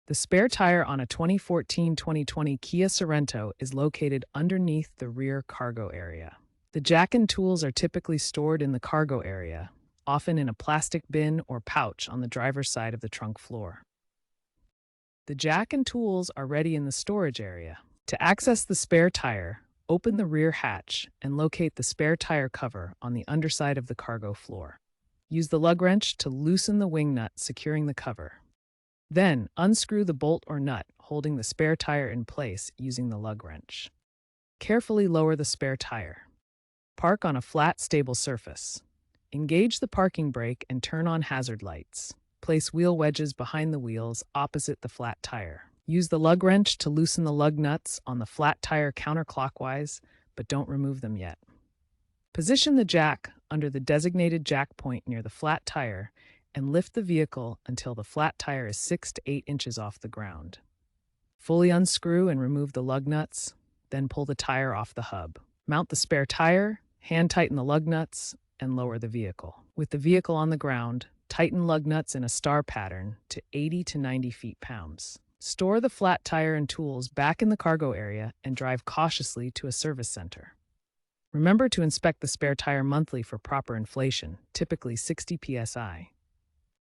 The spare tire on a 2014-2020 Kia Sorento is located underneath the rear cargo area. The jack and tools are typically stored in the cargo area, often in a plastic bin or pouch on the driver's side of the trunk floor. The jack and tools are ready in the storage area. To access the spare tire, open the rear hatch and locate the spare tire cover on the underside of the cargo floor. Use the lug wrench to loosen the wing nut securing the cover. Then, unscrew the bolt or nut holding the spare tire in place using the lug wrench. Carefully lower the spare tire. Park on a flat, stable surface. Engage the parking brake and turn on hazard lights. Place wheel wedges behind the wheels opposite the flat tire. Use the lug wrench to loosen the lug nuts on the flat tire counterclockwise, but don't remove them yet. Position the jack under the designated jack point near the flat tire and lift the vehicle until the flat tire is 6 to 8 inches off the ground. Fully unscrew and remove the lug nuts, then pull the tire off the hub. Mount the spare tire, hand tighten the lug nuts, and lower the vehicle. With the vehicle on the ground, tighten lug nuts in a star pattern to 80 to 90 feet-pounds. Store the flat tire and tools back in the cargo area and drive cautiously to a service center. Remember to inspect the spare tire monthly for proper inflation, typically 60 psi.